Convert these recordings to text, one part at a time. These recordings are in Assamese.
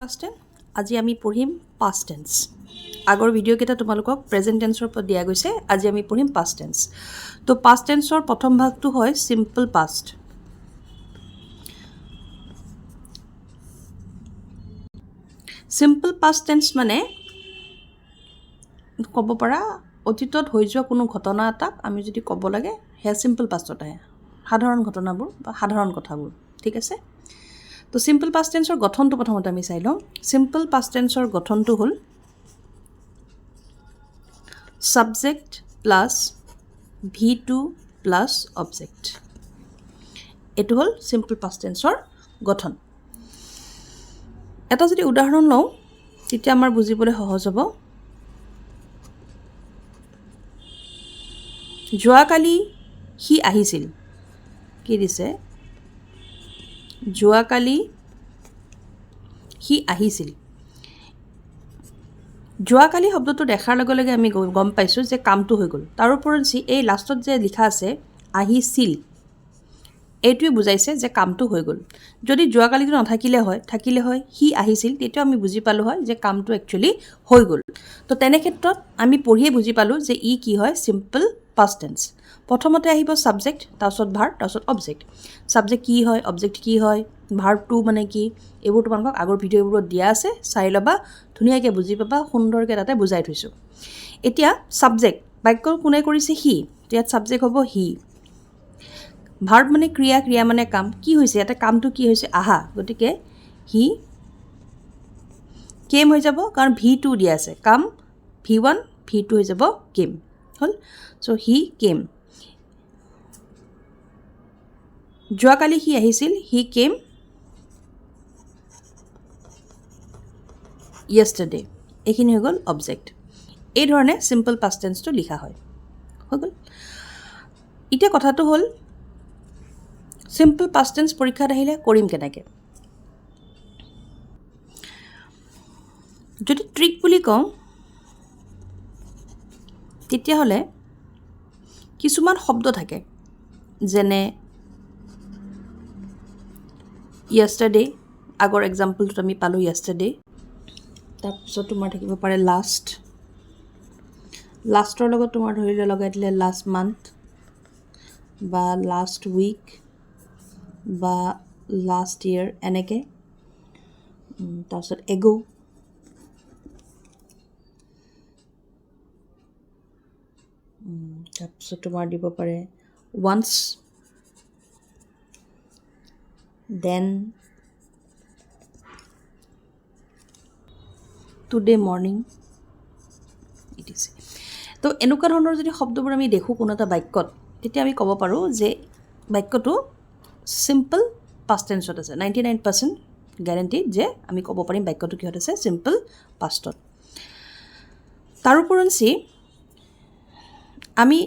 Past tense আজি আমি পঢ়িম past tense আগৰ ভিডিও কেটা তোমালোকক প্ৰেজেন্ট টেন্সৰ ওপৰত দিয়া গৈছে আজি আমি পঢ়িম past tense তো past tenseৰ প্ৰথম ভাগটো হয় simple past simple past tense মানে ক'ব পৰা অতীতত হৈ যোৱা কোনো ঘটনা এটাক আমি যদি ক'ব লাগে হেয়া simple pastত আহে সাধাৰণ ঘটনাবোৰ বা সাধাৰণ কথাবোৰ ঠিক আছে তো simple past tenseৰ গঠনটো প্ৰথমতে আমি চাই লওঁ simple past tenseৰ গঠনটো হ'ল subject plus v2 plus object এটো হ'ল simple past tenseৰ গঠন এটা যদি উদাহৰণ লওঁ তেতিয়া আমাৰ বুজিবলৈ সহজ হ'ব যোৱাকালি হি আহিছিল কি দিছে যোৱাকালি হি আহিছিল যোৱাকালি শব্দটো দেখাৰ লগে লগে আমি গম পাইছো যে কামটো হৈ গ'ল তাৰ ওপৰত এই লাষ্টত যে লিখা আছে আহিছিল এইটোৱে বুজাইছে যে কামটো হৈ গ'ল যদি যোৱাকালিটো নাথাকিলে হয় হি আহিছিল তেতিয়া আমি বুজি পালো হয় যে কামটো একচুয়ালি হৈ গ'ল তো তেনে ক্ষেত্ৰত আমি পঢ়িয়ে বুজি পালো যে ই কি হয় সিম্পল past tense প্ৰথমতে আহিব সাবজেক্ট তাৰছত ভাৰ্ব তাৰছত অবজেক্ট সাবজেক্ট কি হয় অবজেক্ট কি হয় ভাৰ্ব টু মানে কি এইবোৰ তোমালোকক আগৰ ভিডিওবোৰত দিয়া আছে চাই লবা ধুনীয়াকৈ বুজি পাবা সুন্দৰকৈ তাতে বুজাই থৈছো এতিয়া সাবজেক্ট বাক্য কোনে কৰিছে হি ইয়াত সাবজেক্ট হ'ব হি ভাৰ্ব মানে ক্ৰিয়া ক্ৰিয়া মানে কাম কি হৈছে এটা কামটো কি হৈছে আহা গতিকে হি কেম হৈ যাব কাৰণ v2 দিয়া আছে কাম v1 v2 হৈ যাব কেম হল সো হি কেম যোৱাকালি হি আহিছিল হি কেম yesterday এইখিনি হৈ গ'ল অবজেক্ট এই ধৰণে সিম্পল past tense টো লিখা হয় হৈ গ'ল এতিয়া কথাটো হ'ল সিম্পল past tense পৰীক্ষাত আহিলে কৰিম কেনেকে যদি ট্ৰিক বুলি কওঁ তেতিয়া হলে কিছুমান শব্দ থাকে যেনে yesterday আগৰ এক্সাম্পলটো আমি পালো yesterday তাৰপিছত তোমাৰ থাকিব পাৰে লাষ্টৰ লগত তোমাৰ ধৰিলে লগাই দিলে লাষ্ট মান্থ বা লাষ্ট উইক বা লাষ্ট ইয়াৰ এনেকে তাৰপিছত এগো তাৰপিছত তোমাৰ দিব পাৰে once then today morning ইটিছে তো এনেকুৱা ধৰণৰ যদি শব্দবোৰ আমি দেখো কোনো এটা বাক্যত তেতিয়া আমি ক'ব পাৰো যে বাক্যটো সিম্পল past tenseত আছে 99% গ্যাৰান্টিড যে আমি ক'ব পাৰিম বাক্যটো কিহত আছে সিম্পল pastত তাৰ ওপৰঞ্চি আমি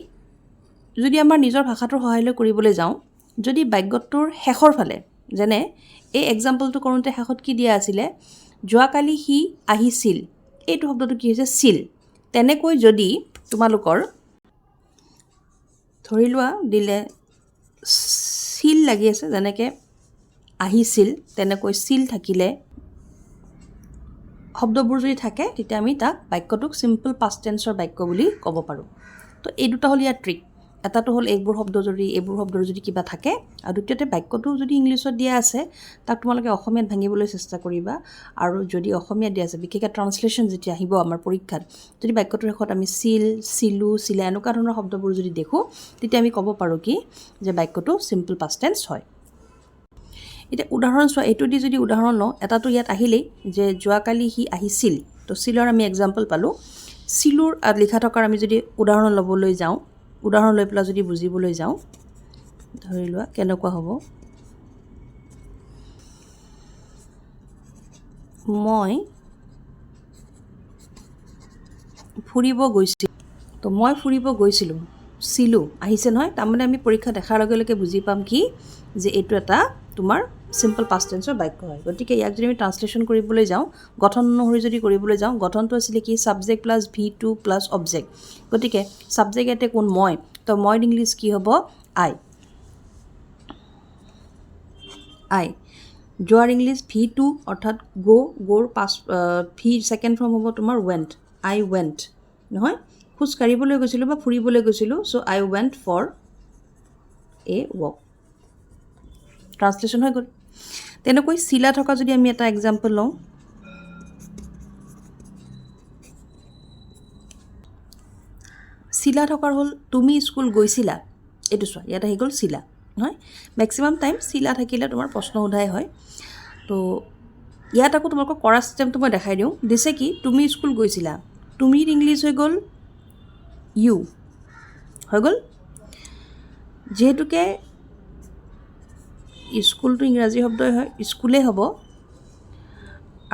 যদি আমাৰ নিজৰ ভাষাটোৰ সহায় লৈ কৰিবলৈ যাওঁ যদি বাক্যটোৰ শেষৰ ফালে যেনে এই এক্সাম্পলটো কৰোঁতে শেষত কি দিয়া আছিলে যোৱাকালি হি আহিছিল এইটো শব্দটো কি হৈছে ছিল তেনেকৈ যদি তোমালোকৰ ধৰি লোৱা দিলে ছিল লাগি আছে যেনেকৈ আহিছিল তেনেকৈ ছিল থাকিলে শব্দবোৰ যদি থাকে তেতিয়া আমি তাক বাক্যটোক সিম্পল past tenseৰ বাক্য বুলি ক'ব পাৰো তো এই দুটা হ'ল ইয়াৰ ট্ৰিক এটাটো হ'ল এইবোৰ শব্দৰ যদি কিবা থাকে আৰু দ্বিতীয়তে বাক্যটো যদি ইংলিছত দিয়া আছে তাক তোমালোকে অসমীয়াত ভাঙিবলৈ চেষ্টা কৰিবা আৰু যদি অসমীয়াত দিয়া আছে বিশেষকৈ ট্ৰান্সলেশ্যন যেতিয়া আহিব আমাৰ পৰীক্ষাত যদি বাক্যটোৰ শেষত আমি ছিল ছিলো ছিলে এনেকুৱা ধৰণৰ শব্দবোৰ যদি দেখো তেতিয়া আমি ক'ব পাৰো কি যে বাক্যটো সিম্পল past tense হয় এতিয়া উদাহৰণ চোৱা এইটো দি যদি উদাহৰণ লওঁ এটাটো ইয়াত আহিলেই যে যোৱাকালি হি আহিছিল তো ছিলৰ আমি এক্সাম্পল পালো ছিলুৰ লিখা থকাৰ আমি যদি উদাহৰণ ল'বলৈ যাওঁ উদাহৰণ লৈ পেলাই যদি বুজিবলৈ যাওঁ ধৰি লোৱা কেনেকুৱা হ'ব মই ফুৰিব গৈছিল তো মই ফুৰিব গৈছিলোঁ ছিলো আহিছে নহয় তাৰমানে আমি পৰীক্ষা দেখাৰ লগে লগে বুজি পাম কি যে এইটো এটা তোমাৰ সিম্পল past tenseৰ বাক্য হয় গতিকে ইয়াক যদি আমি ট্ৰান্সলেশ্যন কৰিবলৈ যাওঁ গঠন অনুসৰি যদি কৰিবলৈ যাওঁ গঠনটো আছিল কি subject plus v2 plus object গতিকে সাবজেক্ট এতে কোন মই তো মই ইংলিশ কি হ'ব আই যোৱাৰ ইংলিছ V2 অৰ্থাৎ গো, গোৰ ভি ছেকেণ্ড ফৰ্ম হ'ব তোমাৰ ৱেণ্ট, আই ৱেণ্ট নহয়, খোজ কাঢ়িবলৈ গৈছিলোঁ বা ফুৰিবলৈ গৈছিলোঁ, so' I went for a walk. Translation হৈ গ'ল। তেনেকৈ চিলা থকা যদি আমি এটা এক্সাম্পল লওঁ, চিলা থকাৰ হ'ল তুমি স্কুল গৈছিলা, এইটো চোৱা ইয়াত আহি গ'ল চিলা নহয়। মেক্সিমাম টাইম চিলা থাকিলে তোমাৰ প্ৰশ্ন সোধাই হয়। তো ইয়াত আকৌ তোমালোকক কৰা ছিষ্টেমটো মই দেখাই দিওঁ। দিছে কি তুমি স্কুল গৈছিলা, তুমিৰ ইংলিছ হৈ গ'ল ইউ, হৈ গ'ল। যিহেতুকে স্কুলটো ইংৰাজী শব্দই হয়, স্কুলেই হ'ব,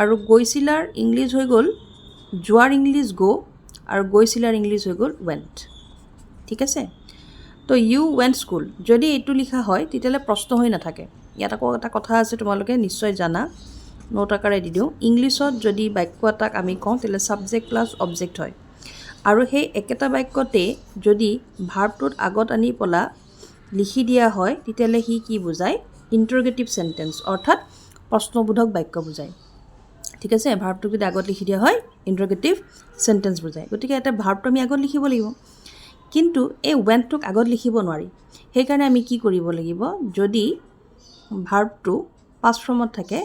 আৰু গৈছিলাৰ ইংলিছ হৈ গ'ল যোৱাৰ ইংলিছ গ' আৰু গৈছিলাৰ ইংলিছ হৈ গ'ল ৱেণ্ট। ঠিক আছে, তো ইউ ৱেণ্ট স্কুল যদি এইটো লিখা হয় তেতিয়াহ'লে প্ৰশ্ন হৈ নাথাকে। ইয়াত আকৌ এটা কথা আছে তোমালোকে নিশ্চয় জানা, নোট আকাৰে দি দিওঁ। ইংলিছত যদি বাক্য এটাক আমি কওঁ তেতিয়াহ'লে ছাবজেক্ট প্লাছ অবজেক্ট হয়, আৰু সেই একেটা বাক্যতে যদি ভাৰ্বটোত আগত আনি পেলাই লিখি দিয়া হয় তেতিয়াহ'লে সি কি বুজায়, ইণ্টাৰগেটিভ চেণ্টেন্স অৰ্থাৎ প্ৰশ্নবোধক বাক্য বুজায়। ঠিক আছে, ভাৰ্বটোক যদি আগত লিখি দিয়া হয় ইণ্টাৰগেটিভ চেণ্টেন্স বুজায়। গতিকে এটা ভাৰ্বটো আমি আগত লিখিব লাগিব, কিন্তু এই ৱেণ্টটোক আগত লিখিব নোৱাৰি। সেইকাৰণে আমি কি কৰিব লাগিব, যদি ভাৰ্বটো পাষ্ট ফৰ্মত থাকে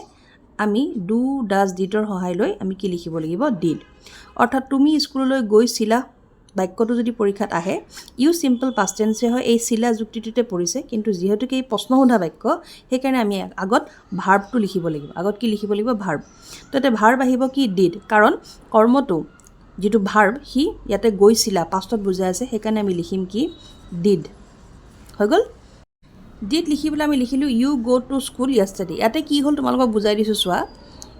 আমি ডু ডাজ ডিডৰ সহায় লৈ আমি কি লিখিব লাগিব, ডিড। অৰ্থাৎ তুমি স্কুললৈ গৈছিলা বাক্যটো যদি পৰীক্ষাত আহে, ইউ চিম্পল পাষ্ট টেন্সে হয়, এই চিলা যুক্তিটোতে পৰিছে, কিন্তু যিহেতুকে এই প্ৰশ্ন সোধা বাক্য সেইকাৰণে আমি আগত ভাৰ্বটো লিখিব লাগিব। আগত কি লিখিব লাগিব, ভাৰ্ব। তো এতিয়া ভাৰ্ব আহিব কি, ডিড, কাৰণ কৰ্মটো যিটো ভাৰ্ব সি ইয়াতে গৈছিলা পাষ্টত বুজাই আছে, সেইকাৰণে আমি লিখিম কি, ডিড। হৈ গ'ল। ডিড লিখি পেলাই আমি লিখিলোঁ ইউ গ' টু স্কুল য়েষ্টাৰডে। ইয়াতে কি হ'ল তোমালোকক বুজাই দিছোঁ চোৱা।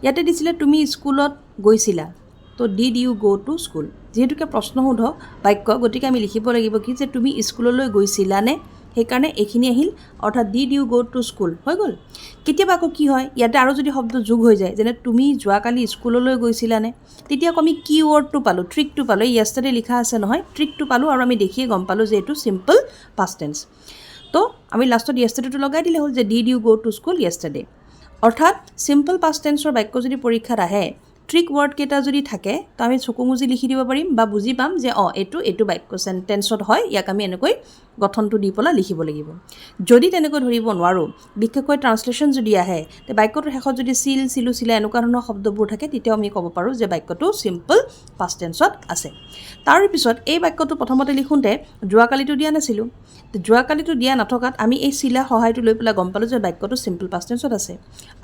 ইয়াতে দিছিলে তুমি স্কুলত গৈছিলা, তো ডিড ইউ গ' টু স্কুল। যিহেতুকে প্ৰশ্নসোধক বাক্য গতিকে আমি লিখিব লাগিব কি, যে তুমি স্কুললৈ গৈছিলানে, সেইকাৰণে এইখিনি আহিল, অৰ্থাৎ ডিড ইউ গ' টু স্কুল। হৈ গ'ল। কেতিয়াবা আকৌ কি হয়, ইয়াতে আৰু যদি শব্দ যোগ হৈ যায়, যেনে তুমি যোৱাকালি স্কুললৈ গৈছিলানে, তেতিয়া আকৌ আমি কি ৱৰ্ডটো পালোঁ, ট্ৰিকটো পালোঁ। এই য়েষ্টাৰডে লিখা আছে নহয়, ট্ৰিকটো পালোঁ, আৰু আমি দেখিয়ে গম পালোঁ যে এইটো চিম্পল পাষ্ট টেন্স। তো আমি লাষ্টত য়েষ্টাৰডেটো লগাই দিলে হ'ল যে ডিড ইউ গ' টু স্কুল য়েষ্টাৰডে। অৰ্থাৎ চিম্পল পাষ্ট টেন্সৰ বাক্য যদি পৰীক্ষাত আহে, ট্ৰিক ৱৰ্ডকেইটা যদি থাকে, তো আমি চকু মুজি লিখি দিব পাৰিম বা বুজি পাম যে এইটো বাক্য চেণ্টেন্সত হয়, ইয়াক আমি এনেকৈ গঠনটো দি পেলাই লিখিব লাগিব। যদি তেনেকৈ ধৰিব নোৱাৰোঁ, বিশেষকৈ ট্ৰান্সলেশ্যন যদি আহে, তে বাক্যটোৰ শেষত যদি চিল, চিলো, চিলা এনেকুৱা ধৰণৰ শব্দবোৰ থাকে, তেতিয়াও আমি ক'ব পাৰোঁ যে বাক্যটো চিম্পল পাষ্ট টেন্সত আছে। তাৰপিছত এই বাক্যটো প্ৰথমতে লিখোঁতে যোৱাকালিটো দিয়া নাছিলোঁ, যোৱাকালিটো দিয়া নথকাত আমি এই চিলা সহায়টো লৈ পেলাই গম পালোঁ যে বাক্যটো চিম্পল পাষ্ট টেন্সত আছে।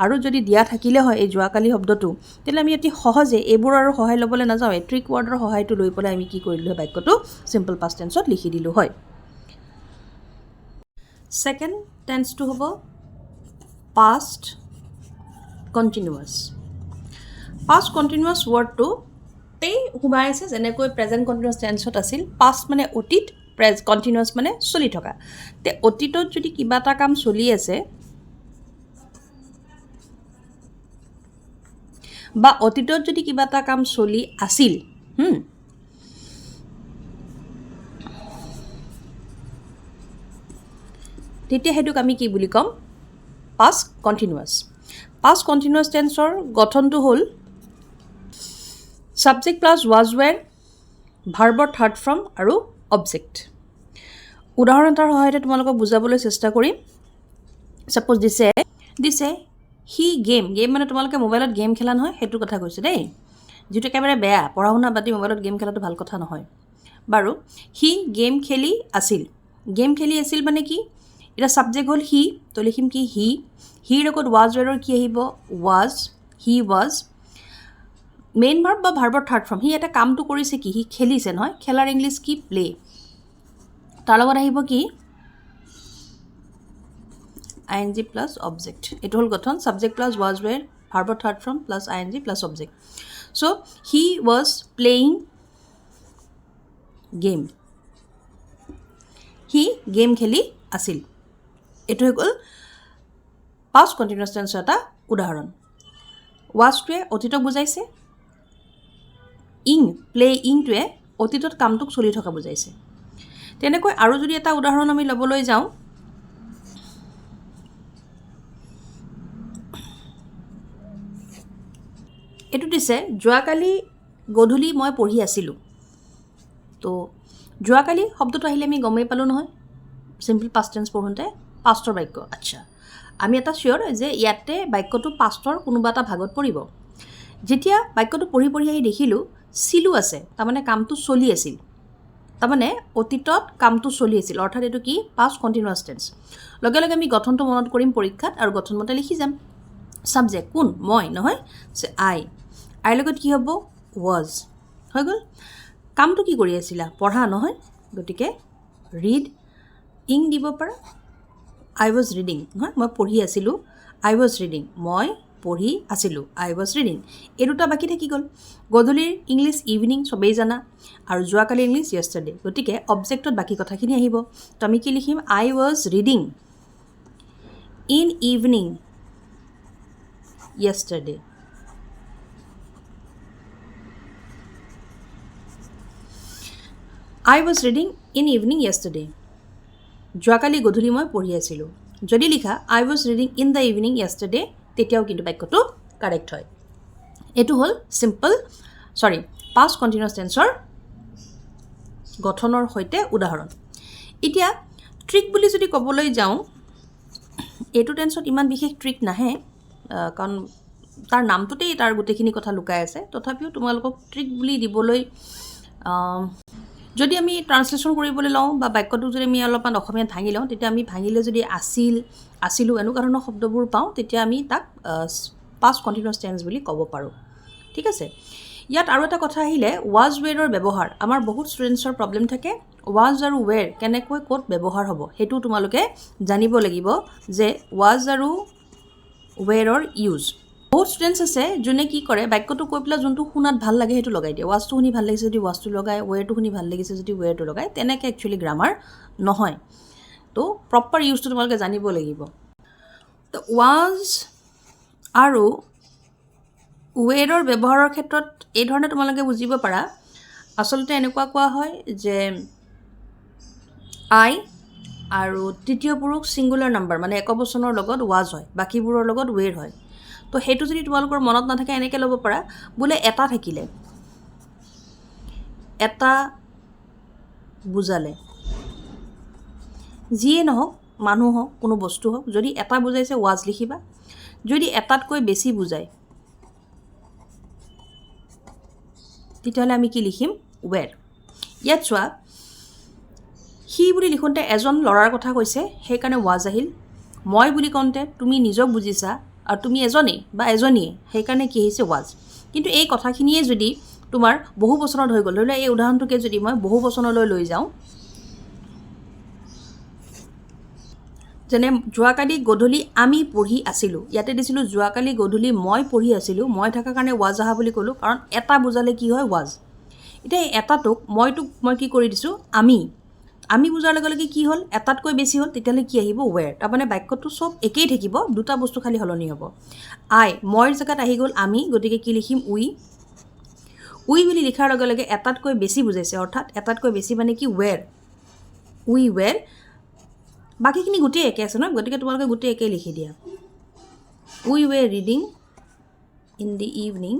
আৰু যদি দিয়া থাকিলে হয় এই যোৱাকালি শব্দটো, তেতিয়াহ'লে আমি অতি সহজে এইবোৰ আৰু সহায় ল'বলৈ নাযাওঁ, এই ট্ৰিক ৱৰ্ডৰ সহায়টো লৈ পেলাই আমি কি কৰিলোঁ হয়, বাক্যটো চিম্পল পাষ্ট টেন্সত লিখি দিলোঁ হয়। ছেকেণ্ড টেন্সটো হ'ব পাষ্ট কণ্টিনিউৱাছ। পাষ্ট কণ্টিনিউৱাছ ৱৰ্ডটোতেই সোমাই আছে, যেনেকৈ প্ৰেজেণ্ট কণ্টিনিউৱাছ টেন্সত আছিল। পাষ্ট মানে অতীত, কণ্টিনিউৱাছ মানে চলি থকা। তে অতীতত যদি কিবা এটা কাম চলি আছে বা অতীতত যদি কিবা এটা কাম চলি আছিল, তেতিয়া সেইটোক আমি কি বুলি ক'ম, পাষ্ট কণ্টিনিউৱাছ। পাষ্ট কণ্টিনিউৱাছ টেন্সৰ গঠনটো হ'ল ছাবজেক্ট প্লাছ ৱাজ ৱেৰ, ভাৰ্বৰ থাৰ্ড ফৰ্ম আৰু অবজেক্ট। উদাহৰণ এটাৰ সহায়তে তোমালোকক বুজাবলৈ চেষ্টা কৰিম। ছাপ'জ দিছে হি গেম মানে তোমালোকে মোবাইলত গেম খেলা নহয়, সেইটোৰ কথা কৈছে দেই, যিটো একেবাৰে বেয়া, পঢ়া শুনা বাদ দি মোবাইলত গেম খেলাটো ভাল কথা নহয় বাৰু। হি গেম খেলি আছিল, গেম খেলি আছিল মানে কি, এতিয়া ছাবজেক্ট হ'ল হি, তো লিখিম কি, হিৰ লগত ৱাজ ৱেৰৰ কি আহিব, was, he was. Main verb বা ভাৰ্বৰ থাৰ্ড ফৰ্ম, সি এটা কামটো কৰিছে কি, সি খেলিছে নহয়, খেলাৰ ইংলিছ কি, প্লে। তাৰ লগত আহিব কি, ING প্লাছ অবজেক্ট। এইটো হ'ল গঠন, ছাবজেক্ট প্লাছ ৱাজ ৱেৰ, ভাৰ্বৰ third form plus ING plus object. So' he was playing game, সি গেম খেলি আছিল। এইটো হৈ গ'ল পাষ্ট কণ্টিনিউৱাছ টেন্সৰ এটা উদাহৰণ। ৱাজটোৱে অতীতক বুজাইছে, প্লেয়িংটোৱে অতীতত কামটোক চলি থকা বুজাইছে। তেনেকৈ আৰু যদি এটা উদাহৰণ আমি ল'বলৈ যাওঁ, এইটো দিছে যোৱাকালি গধূলি মই পঢ়ি আছিলোঁ তো যোৱাকালি শব্দটো আহিলে আমি গমেই পালোঁ নহয় চিম্পল পাষ্ট টেন্স পঢ়োঁতে পাষ্টৰ বাক্য আচ্ছা আমি এটা চিয়'ৰ যে ইয়াতে বাক্যটো পাষ্টৰ কোনোবা এটা ভাগত পৰিব যেতিয়া বাক্যটো পঢ়ি পঢ়ি আহি দেখিলোঁ চিলো আছে তাৰমানে কামটো চলি আছিল তাৰমানে অতীতত কামটো চলি আছিল অৰ্থাৎ এইটো কি পাষ্ট কণ্টিনিউৱাছ টেন্স লগে লগে আমি গঠনটো মনত কৰিম পৰীক্ষাত আৰু গঠনমতে লিখি যাম ছাবজেক্ট কোন মই নহয় আইৰ লগত কি হ'ব ৱাজ হৈ গ'ল কামটো কি কৰি আছিলা পঢ়া নহয় গতিকে ৰিড ইং দিব পাৰা আই ৱাজ ৰিডিং নহয় মই পঢ়ি আছিলোঁ আই ৱাজ ৰিডিং মই পঢ়ি আছিলোঁ আই ৱাজ ৰিডিং এই দুটা বাকী থাকি গ'ল গধূলিৰ ইংলিছ ইভিনিং চবেই জানা আৰু যোৱাকালি ইংলিছ য়েষ্টাৰডে গতিকে অবজেক্টত বাকী কথাখিনি আহিব তো আমি কি লিখিম I was reading in evening yesterday I was reading in evening yesterday যোৱাকালি গধূলি মই পঢ়ি আছিলোঁ যদি লিখা I was reading in the evening yesterday তেতিয়াও কিন্তু বাক্যটো কাৰেক্ট হয় এইটো হ'ল পাষ্ট কণ্টিনিউৱাছ টেন্সৰ গঠনৰ সৈতে উদাহৰণ এতিয়া ট্ৰিক বুলি যদি ক'বলৈ যাওঁ এইটো টেন্সত ইমান বিশেষ ট্ৰিক নাহে কাৰণ তাৰ নামটোতেই তাৰ গোটেইখিনি কথা লুকাই আছে তথাপিও তোমালোকক ট্ৰিক বুলি দিবলৈ যদি আমি ট্ৰান্সলেশ্যন কৰিবলৈ লওঁ বা বাক্যটো যদি আমি অলপমান অসমীয়াত ভাঙি লওঁ তেতিয়া আমি ভাঙিলে যদি আছিলোঁ এনেকুৱা ধৰণৰ শব্দবোৰ পাওঁ তেতিয়া আমি তাক পাষ্ট কণ্টিনিউৱাছ টেন্স বুলি ক'ব পাৰোঁ ঠিক আছে ইয়াত আৰু এটা কথা আহিলে ৱাজ ৱেৰৰ ব্যৱহাৰ আমাৰ বহুত ষ্টুডেণ্টছৰ প্ৰব্লেম থাকে ৱাজ আৰু ৱেৰ কেনেকৈ ক'ত ব্যৱহাৰ হ'ব সেইটো তোমালোকে জানিব লাগিব যে ৱাজ আৰু ৱেৰৰ ইউজ বহুত ষ্টুডেণ্টছ আছে যোনে কি কৰে বাক্যটো কৈ পেলাই যোনটো শুনাত ভাল লাগে সেইটো লগাই দিয়ে ৱাজটো শুনি ভাল লাগিছে যদি ৱাজটো লগায় ৱেৰটো শুনি ভাল লাগিছে যদি ৱেৰটো লগায় তেনেকৈ একচুৱেলি গ্ৰামাৰ নহয় তো প্ৰপাৰ ইউজটো তোমালোকে জানিব লাগিব তো ৱাজ আৰু ৱেৰৰ ব্যৱহাৰৰ ক্ষেত্ৰত এই ধৰণে তোমালোকে বুজিব পাৰা আচলতে এনেকুৱা কোৱা হয় যে আই আৰু তৃতীয় পুৰুষ ছিংগুলাৰ নাম্বাৰ মানে একবচনৰ লগত ৱাজ হয় বাকীবোৰৰ লগত ৱেৰ হয় তো সেইটো যদি তোমালোকৰ মনত নাথাকে এনেকৈ ল'ব পাৰা বোলে এটা থাকিলে এটা বুজালে যিয়ে নহওক মানুহ হওক কোনো বস্তু হওক যদি এটা বুজাইছে ৱাজ লিখিবা যদি এটাতকৈ বেছি বুজায় তেতিয়াহ'লে আমি কি লিখিম ৱেৰ ইয়াত চোৱা সি বুলি লিখোঁতে এজন ল'ৰাৰ কথা কৈছে সেইকাৰণে ৱাজ আহিল মই বুলি কওঁতে তুমি নিজক বুজিছা আৰু তুমি এজনেই বা এজনীয়ে সেইকাৰণে কি আহিছে ৱাজ কিন্তু এই কথাখিনিয়ে যদি তোমাৰ বহু বচনত হৈ গ'ল ধৰি লোৱা এই উদাহৰণটোকে যদি মই বহু বচনলৈ লৈ যাওঁ যেনে যোৱাকালি গধূলি আমি পঢ়ি আছিলোঁ ইয়াতে দিছিলোঁ যোৱাকালি গধূলি মই পঢ়ি আছিলোঁ মই থকাৰ কাৰণে ৱাজ অহা বুলি ক'লোঁ কাৰণ এটা বুজালে কি হয় ৱাজ এতিয়া এই এটাটোক মই কি কৰি দিছোঁ আমি বুজাৰ লগে লগে কি হ'ল এটাতকৈ বেছি হ'ল তেতিয়াহ'লে কি আহিব ৱেৰ তাৰমানে বাক্যটো চব একেই থাকিব দুটা বস্তু খালি সলনি হ'ব মইৰ জেগাত আহি গ'ল আমি গতিকে কি লিখিম উই বুলি লিখাৰ লগে লগে এটাতকৈ বেছি বুজাইছে অৰ্থাৎ এটাতকৈ বেছি মানে কি ৱেৰ বাকীখিনি গোটেই একে আছে ন গতিকে তোমালোকে গোটেই একেই লিখি দিয়া উই ৱেৰ ৰিডিং ইন দি ইভিনিং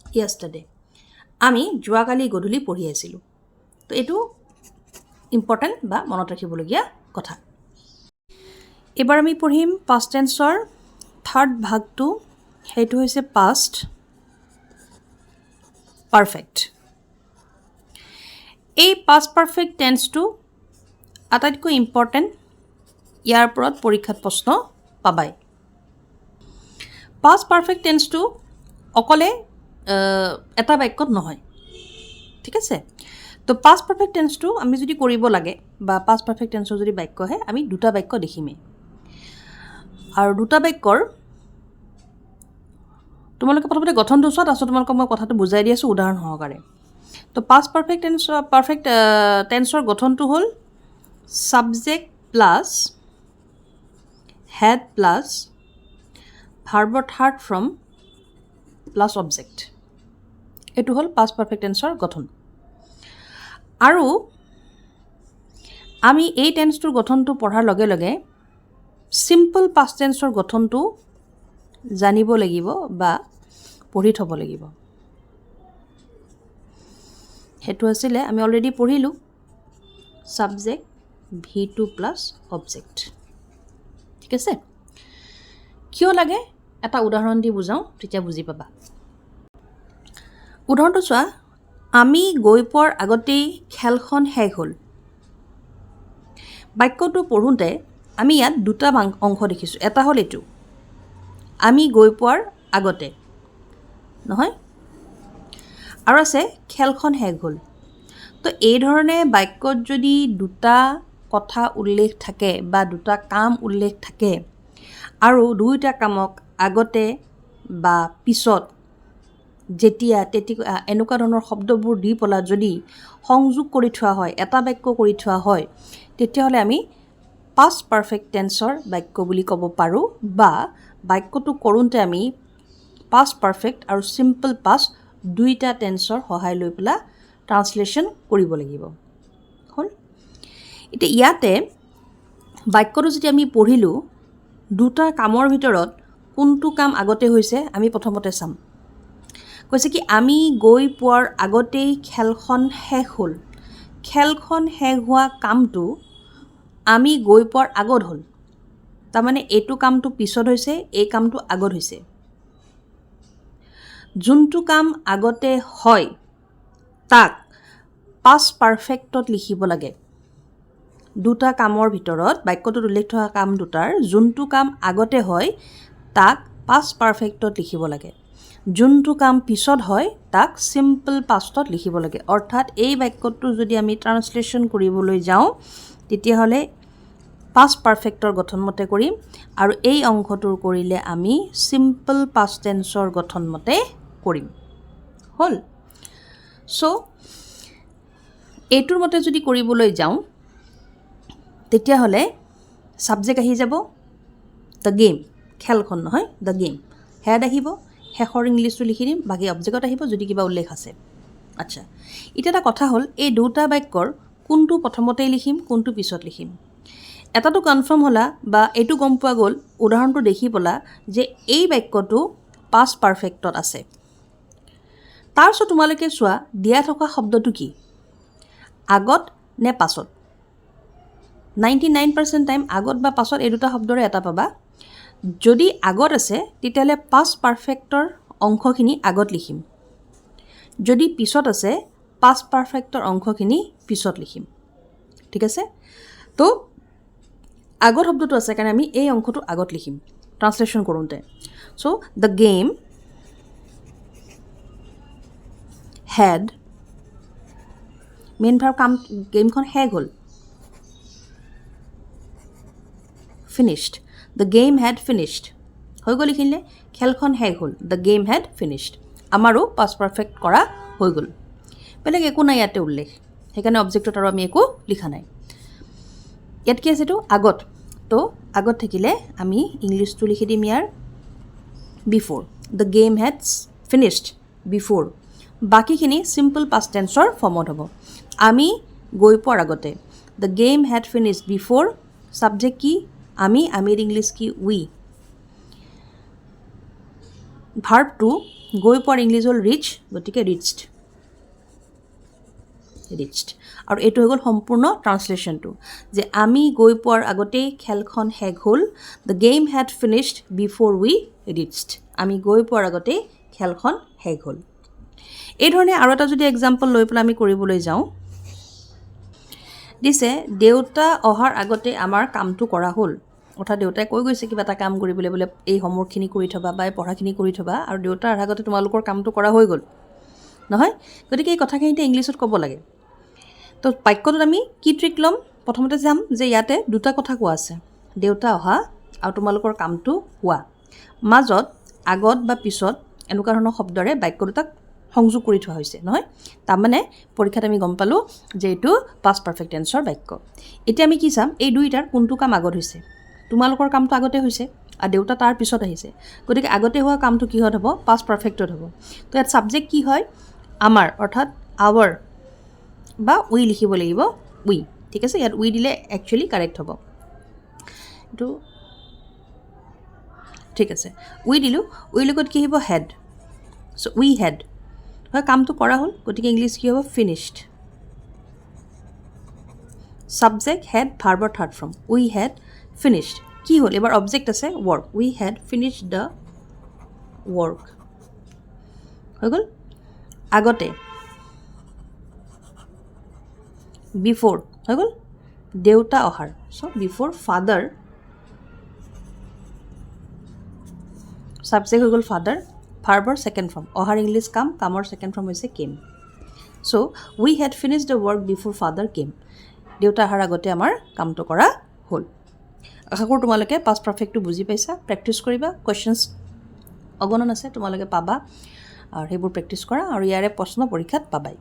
য়েষ্টাৰডে আমি যোৱাকালি গধূলি পঢ়ি আছিলোঁ তো এইটো ইম্পৰ্টেণ্ট বা মনত ৰাখিবলগীয়া কথা এবাৰ আমি পঢ়িম পাষ্ট টেন্সৰ থাৰ্ড ভাগটো সেইটো হৈছে পাষ্ট পাৰফেক্ট এই পাষ্ট পাৰফেক্ট টেন্সটো আটাইতকৈ ইম্পৰ্টেণ্ট ইয়াৰ ওপৰত পৰীক্ষাত প্ৰশ্ন পাবাই পাষ্ট পাৰফেক্ট টেন্সটো অকলে এটা বাক্যত নহয় ঠিক আছে তো পাষ্ট পাৰফেক্ট টেন্সটো আমি যদি কৰিব লাগে বা পাষ্ট পাৰফেক্ট টেন্সৰ যদি বাক্য আহে আমি দুটা বাক্য দেখিমেই আৰু দুটা বাক্যৰ তোমালোকে প্ৰথমতে গঠনটো চোৱা তাৰপিছত তোমালোকক মই কথাটো বুজাই দি আছোঁ উদাহৰণ সহকাৰে তো পাষ্ট পাৰফেক্ট টেন্সৰ গঠনটো হ'ল ছাবজেক্ট প্লাছ হেড প্লাছ ভাৰ্বৰ থাৰ্ড ফ্ৰম প্লাছ অবজেক্ট এইটো হ'ল পাষ্ট পাৰফেক্ট টেন্সৰ গঠন আৰু আমি এই টেন্সটোৰ গঠনটো পঢ়াৰ লগে লগে সিম্পল পাষ্ট টেন্সৰ গঠনটো জানিব লাগিব বা পঢ়ি থ'ব লাগিব সেইটো আছিলে আমি অলৰেডি পঢ়িলোঁ সাবজেক্ট V2 প্লাছ অবজেক্ট ঠিক আছে কিয় লাগে এটা উদাহৰণ দি বুজাওঁ তেতিয়া বুজি পাবা উদাহৰণটো চোৱা আমি গৈ পোৱাৰ আগতেই খেলখন শেষ হ'ল বাক্যটো পঢ়োঁতে আমি ইয়াত দুটা অংশ দেখিছোঁ এটা হ'ল এইটো আমি গৈ পোৱাৰ আগতে নহয় আৰু আছে খেলখন শেষ হ'ল তো এই ধৰণে বাক্যত যদি দুটা কথা উল্লেখ থাকে বা দুটা কাম উল্লেখ থাকে আৰু দুইটা কামক আগতে বা পিছত যেতিয়া তেতিয়া এনেকুৱা ধৰণৰ শব্দবোৰ দি পেলাই যদি সংযোগ কৰি থোৱা হয় এটা বাক্য কৰি থোৱা হয় তেতিয়াহ'লে আমি পাষ্ট পাৰফেক্ট টেন্সৰ বাক্য বুলি ক'ব পাৰোঁ বা বাক্যটো কৰোঁতে আমি পাষ্ট পাৰফেক্ট আৰু চিম্পল পাষ্ট দুইটা টেন্সৰ সহায় লৈ পেলাই ট্ৰান্সলেশ্যন কৰিব লাগিব হ'ল এতিয়া ইয়াতে বাক্যটো যেতিয়া আমি পঢ়িলোঁ দুটা কামৰ ভিতৰত কোনটো কাম আগতে হৈছে আমি প্ৰথমতে চাম কৈছে কি আমি গৈ পোৱাৰ আগতেই খেলখন শেষ হ'ল খেলখন শেষ হোৱা কামটো আমি গৈ পোৱাৰ আগত হ'ল তাৰমানে এইটো কামটো পিছত হৈছে এই কামটো আগত হৈছে যোনটো কাম আগতে হয় তাক পাষ্ট পাৰফেক্টত লিখিব লাগে দুটা কামৰ ভিতৰত বাক্যটোত উল্লেখ থকা কাম দুটাৰ যোনটো কাম আগতে হয় তাক পাষ্ট পাৰফেক্টত লিখিব লাগে যোনটো কাম পিছত হয় তাক চিম্পল পাষ্টত লিখিব লাগে অৰ্থাৎ এই বাক্যটো যদি আমি ট্ৰান্সলেশ্যন কৰিবলৈ যাওঁ তেতিয়াহ'লে পাষ্ট পাৰফেক্টৰ গঠনমতে কৰিম আৰু এই অংশটোৰ কৰিলে আমি চিম্পল পাষ্ট টেন্সৰ গঠনমতে কৰিম হ'ল চ' এইটোৰ মতে যদি কৰিবলৈ যাওঁ তেতিয়াহ'লে ছাবজেক্ট আহি যাব দ্য গেম খেলখন নহয় দ্য গেম হেড আহিব শেষৰ ইংলিছটো লিখি দিম বাকী অবজেক্টত আহিব যদি কিবা উল্লেখ আছে আচ্ছা এতিয়া এটা কথা হ'ল এই দুটা বাক্যৰ কোনটো প্ৰথমতেই লিখিম কোনটো পিছত লিখিম এটাটো কনফাৰ্ম হ'লা বা এইটো গম পোৱা গ'ল উদাহৰণটো দেখি পেলা যে এই বাক্যটো পাষ্ট পাৰফেক্টত আছে তাৰপিছত তোমালোকে চোৱা দিয়া থকা শব্দটো কি আগত নে পাছত 99% টাইম আগত বা পাছত এই দুটা শব্দৰে এটা পাবা যদি আগত আছে তেতিয়াহ'লে পাষ্ট পাৰফেক্টৰ অংশখিনি আগত লিখিম যদি পিছত আছে পাষ্ট পাৰফেক্টৰ অংশখিনি পিছত লিখিম ঠিক আছে তো আগত শব্দটো আছে কাৰণে আমি এই অংশটো আগত লিখিম ট্ৰান্সলেশ্যন কৰোঁতে so' the game had main verb কাম গেমখন শেষ হ'ল finished the game had finished হৈ গ'ল লিখিলে খেলখন শেষ হ'ল the game had finished আমাৰো past perfect কৰা হৈ গ'ল বেলেগ একো নাই ইয়াতে উল্লেখ সেইকাৰণে অবজেক্টত আৰু আমি একো লিখা নাই ইয়াত কি আছে এইটো আগত তো আগত থাকিলে আমি ইংলিছটো লিখি দিম ইয়াৰ before the game had finished before বাকিখিনি simple past tenseৰ ফৰ্মত হ'ব আমি গৈ পোৱাৰ আগতে the game had finished before subject কি আমিৰ ইংলিছ কি উই ভাৰ্বটো গৈ পোৱাৰ ইংলিছ হ'ল ৰিচ গতিকে ৰিচড আৰু এইটো হৈ গ'ল সম্পূৰ্ণ ট্ৰান্সলেশ্যনটো যে আমি গৈ পোৱাৰ আগতেই খেলখন শেষ হ'ল the game head finished before we reached আমি গৈ পোৱাৰ আগতেই খেলখন শেষ হ'ল এই ধৰণে আৰু এটা যদি এক্সাম্পল লৈ পেলাই আমি কৰিবলৈ যাওঁ দিছে দেউতা অহাৰ আগতে আমাৰ কামটো কৰা হ'ল অৰ্থাৎ দেউতাই কৈ গৈছে কিবা এটা কাম কৰিবলৈ বোলে এই হোমৱৰ্কখিনি কৰি থবা বা এই পঢ়াখিনি কৰি থবা আৰু দেউতাৰ আগতে তোমালোকৰ কামটো কৰা হৈ গ'ল নহয় গতিকে এই কথাখিনিতে ইংলিছত ক'ব লাগে তো বাক্যটোত আমি কি ট্ৰিক ল'ম প্ৰথমতে যাম যে ইয়াতে দুটা কথা কোৱা আছে দেউতা অহা আৰু তোমালোকৰ কামটো হোৱা মাজত আগত বা পিছত এনেকুৱা ধৰণৰ শব্দৰে বাক্য দুটাক সংযোগ কৰি থোৱা হৈছে নহয় তাৰমানে পৰীক্ষাত আমি গম পালোঁ যে এইটো পাষ্ট পাৰফেক্ট টেন্সৰ বাক্য এতিয়া আমি কি চাম এই দুইটাৰ কোনটো কাম আগত হৈছে তোমালোকৰ কামটো আগতে হৈছে আৰু দেউতা তাৰ পিছত আহিছে গতিকে আগতে হোৱা কামটো কিহত হ'ব পাষ্ট পাৰফেক্টত হ'ব তো ইয়াত ছাবজেক্ট কি হয় আমাৰ অৰ্থাৎ আৱাৰ বা উই লিখিব লাগিব উই ঠিক আছে ইয়াত উই দিলে একচুৱেলি কাৰেক্ট হ'ব এইটো ঠিক আছে উই দিলোঁ উইৰ লগত কি আহিব হেড চ' উই হেড হয় কামটো কৰা হ'ল গতিকে ইংলিছ কি হ'ব ফিনিছড ছাবজেক্ট হেড ভাৰ্বৰ third form we had finished কি হ'ল এবাৰ অবজেক্ট আছে work we had finished the work হৈ গ'ল আগতে বিফ'ৰ হৈ গ'ল দেউতা অহাৰ চ' বিফ'ৰ ফাদাৰ ছাবজেক্ট হৈ গ'ল ফাদাৰ ভাৰ্বৰ ছেকেণ্ড ফৰ্ম অহাৰ ইংলিছ কাম কামৰ ছেকেণ্ড ফৰ্ম হৈছে came so' we had finish the work before father came দেউতা অহাৰ আগতে আমাৰ কামটো কৰা হ'ল আশা কৰোঁ তোমালোকে পাষ্ট পাৰফেক্টটো বুজি পাইছা প্ৰেক্টিছ কৰিবা কুৱেশ্যনছ অগণন আছে তোমালোকে পাবা আৰু সেইবোৰ প্ৰেক্টিছ কৰা আৰু ইয়াৰে প্ৰশ্ন পৰীক্ষাত পাবাই